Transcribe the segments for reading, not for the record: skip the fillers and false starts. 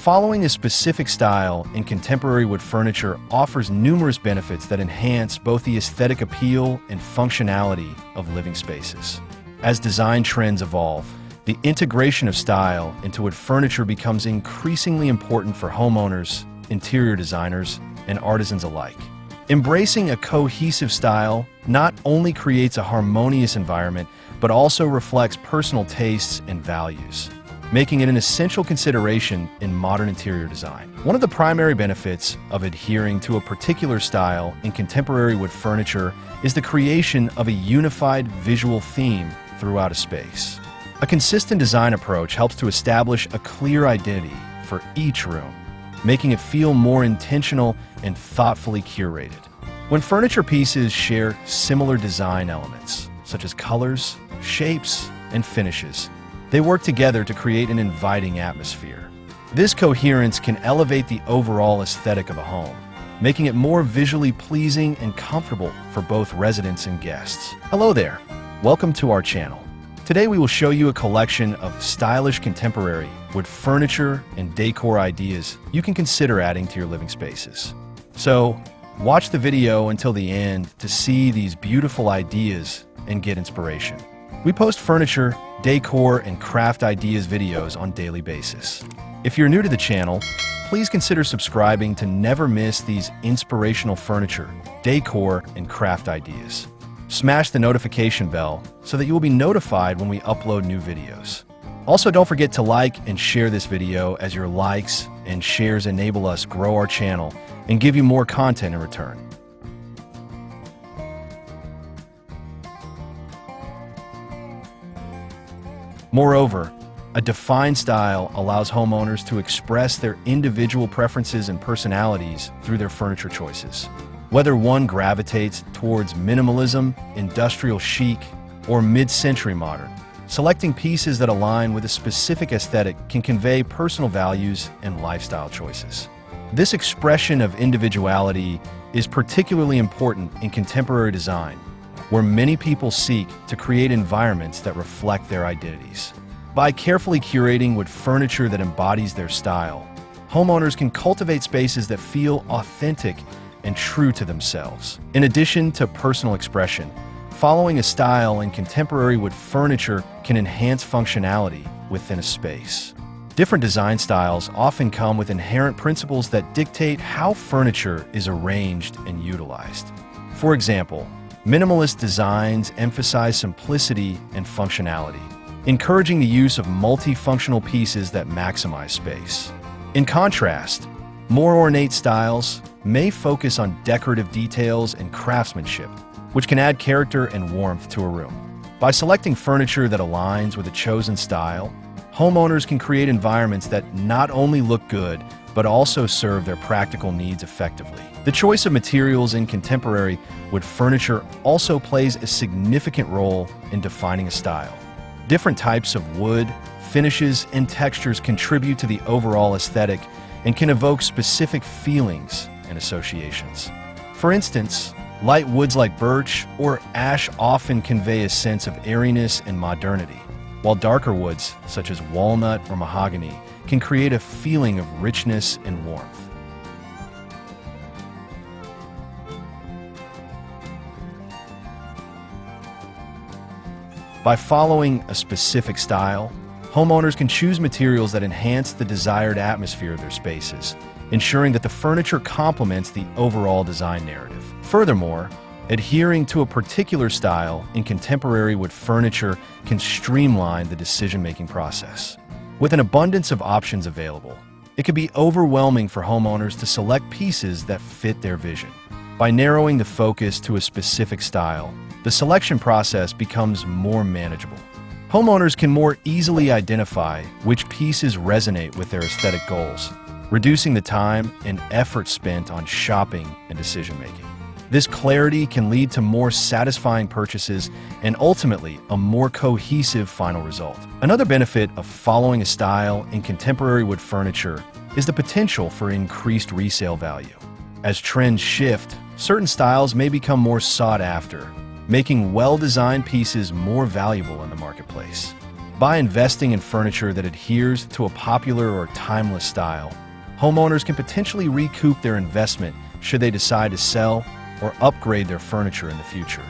Following a specific style in contemporary wood furniture offers numerous benefits that enhance both the aesthetic appeal and functionality of living spaces. As design trends evolve, the integration of style into wood furniture becomes increasingly important for homeowners, interior designers, and artisans alike. Embracing a cohesive style not only creates a harmonious environment, but also reflects personal tastes and values, making it an essential consideration in modern interior design. One of the primary benefits of adhering to a particular style in contemporary wood furniture is the creation of a unified visual theme throughout a space. A consistent design approach helps to establish a clear identity for each room, making it feel more intentional and thoughtfully curated. When furniture pieces share similar design elements, such as colors, shapes, and finishes, they work together to create an inviting atmosphere. This coherence can elevate the overall aesthetic of a home, making it more visually pleasing and comfortable for both residents and guests. Hello there, welcome to our channel. Today we will show you a collection of stylish contemporary wood furniture and decor ideas you can consider adding to your living spaces. So, watch the video until the end to see these beautiful ideas and get inspiration. We post furniture, decor, and craft ideas videos on a daily basis. If you're new to the channel, please consider subscribing to never miss these inspirational furniture, decor, and craft ideas. Smash the notification bell so that you will be notified when we upload new videos. Also, don't forget to like and share this video, as your likes and shares enable us grow our channel and give you more content in return. Moreover, a defined style allows homeowners to express their individual preferences and personalities through their furniture choices. Whether one gravitates towards minimalism, industrial chic, or mid-century modern, selecting pieces that align with a specific aesthetic can convey personal values and lifestyle choices. This expression of individuality is particularly important in contemporary design, where many people seek to create environments that reflect their identities. By carefully curating wood furniture that embodies their style, homeowners can cultivate spaces that feel authentic and true to themselves. In addition to personal expression, following a style in contemporary wood furniture can enhance functionality within a space. Different design styles often come with inherent principles that dictate how furniture is arranged and utilized. For example, minimalist designs emphasize simplicity and functionality, encouraging the use of multifunctional pieces that maximize space. In contrast, more ornate styles may focus on decorative details and craftsmanship, which can add character and warmth to a room. By selecting furniture that aligns with a chosen style, homeowners can create environments that not only look good, but also serve their practical needs effectively. The choice of materials in contemporary wood furniture also plays a significant role in defining a style. Different types of wood, finishes, and textures contribute to the overall aesthetic and can evoke specific feelings and associations. For instance, light woods like birch or ash often convey a sense of airiness and modernity, while darker woods, such as walnut or mahogany, can create a feeling of richness and warmth. By following a specific style, homeowners can choose materials that enhance the desired atmosphere of their spaces, ensuring that the furniture complements the overall design narrative. Furthermore, adhering to a particular style in contemporary wood furniture can streamline the decision-making process. With an abundance of options available, it can be overwhelming for homeowners to select pieces that fit their vision. By narrowing the focus to a specific style, the selection process becomes more manageable. Homeowners can more easily identify which pieces resonate with their aesthetic goals, reducing the time and effort spent on shopping and decision-making. This clarity can lead to more satisfying purchases and ultimately a more cohesive final result. Another benefit of following a style in contemporary wood furniture is the potential for increased resale value. As trends shift, certain styles may become more sought after, making well-designed pieces more valuable in the marketplace. By investing in furniture that adheres to a popular or timeless style, homeowners can potentially recoup their investment should they decide to sell or upgrade their furniture in the future.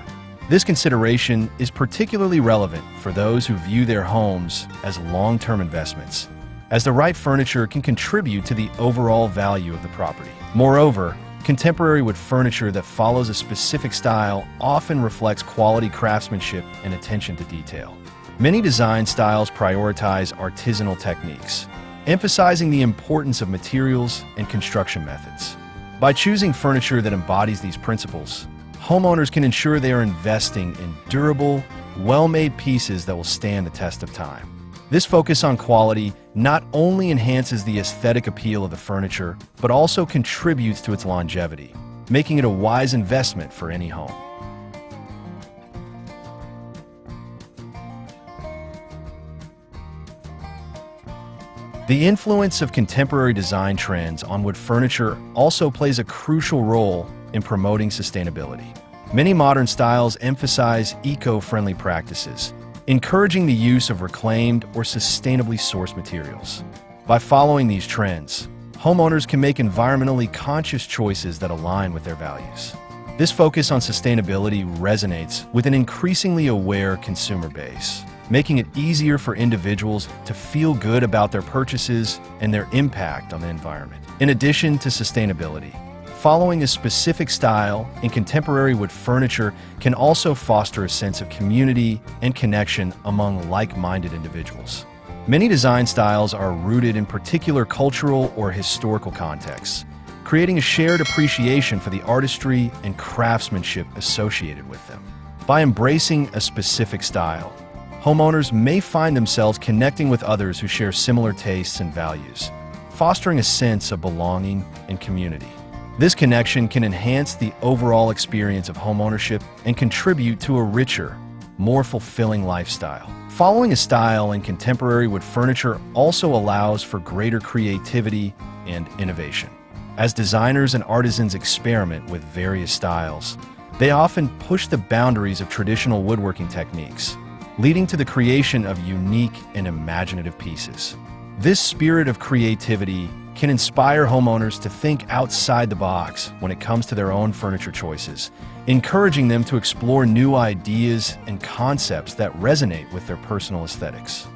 This consideration is particularly relevant for those who view their homes as long-term investments, as the right furniture can contribute to the overall value of the property. Moreover, contemporary wood furniture that follows a specific style often reflects quality craftsmanship and attention to detail. Many design styles prioritize artisanal techniques, emphasizing the importance of materials and construction methods. By choosing furniture that embodies these principles, homeowners can ensure they are investing in durable, well-made pieces that will stand the test of time. This focus on quality not only enhances the aesthetic appeal of the furniture, but also contributes to its longevity, making it a wise investment for any home. The influence of contemporary design trends on wood furniture also plays a crucial role in promoting sustainability. Many modern styles emphasize eco-friendly practices, encouraging the use of reclaimed or sustainably sourced materials. By following these trends, homeowners can make environmentally conscious choices that align with their values. This focus on sustainability resonates with an increasingly aware consumer base, making it easier for individuals to feel good about their purchases and their impact on the environment. In addition to sustainability, following a specific style in contemporary wood furniture can also foster a sense of community and connection among like-minded individuals. Many design styles are rooted in particular cultural or historical contexts, creating a shared appreciation for the artistry and craftsmanship associated with them. By embracing a specific style, homeowners may find themselves connecting with others who share similar tastes and values, fostering a sense of belonging and community. This connection can enhance the overall experience of homeownership and contribute to a richer, more fulfilling lifestyle. Following a style in contemporary wood furniture also allows for greater creativity and innovation. As designers and artisans experiment with various styles, they often push the boundaries of traditional woodworking techniques, leading to the creation of unique and imaginative pieces. This spirit of creativity can inspire homeowners to think outside the box when it comes to their own furniture choices, encouraging them to explore new ideas and concepts that resonate with their personal aesthetics.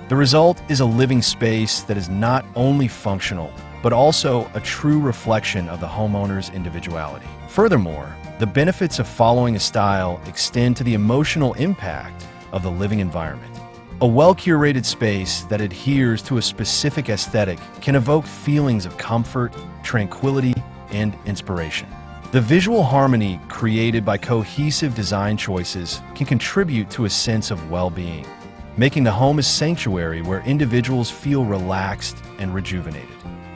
The result is a living space that is not only functional, but also a true reflection of the homeowner's individuality. Furthermore, the benefits of following a style extend to the emotional impact of the living environment. A well-curated space that adheres to a specific aesthetic can evoke feelings of comfort, tranquility, and inspiration. The visual harmony created by cohesive design choices can contribute to a sense of well-being, making the home a sanctuary where individuals feel relaxed and rejuvenated.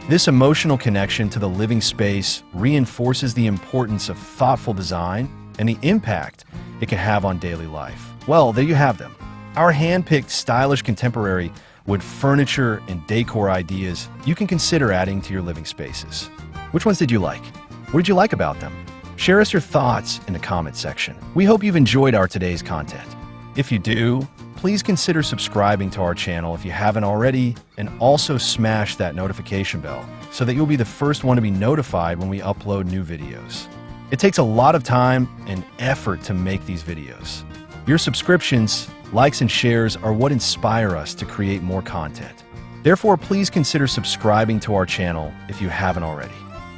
This emotional connection to the living space reinforces the importance of thoughtful design and the impact it can have on daily life. Well, there you have them. Our hand-picked stylish contemporary wood furniture and decor ideas you can consider adding to your living spaces. Which ones did you like? What did you like about them? Share us your thoughts in the comment section. We hope you've enjoyed our today's content. If you do, please consider subscribing to our channel if you haven't already, and also smash that notification bell so that you'll be the first one to be notified when we upload new videos. It takes a lot of time and effort to make these videos. Your subscriptions, likes, and shares are what inspire us to create more content. Therefore, please consider subscribing to our channel if you haven't already.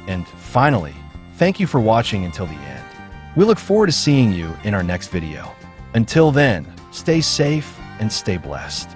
And finally, thank you for watching until the end. We look forward to seeing you in our next video. Until then, stay safe and stay blessed.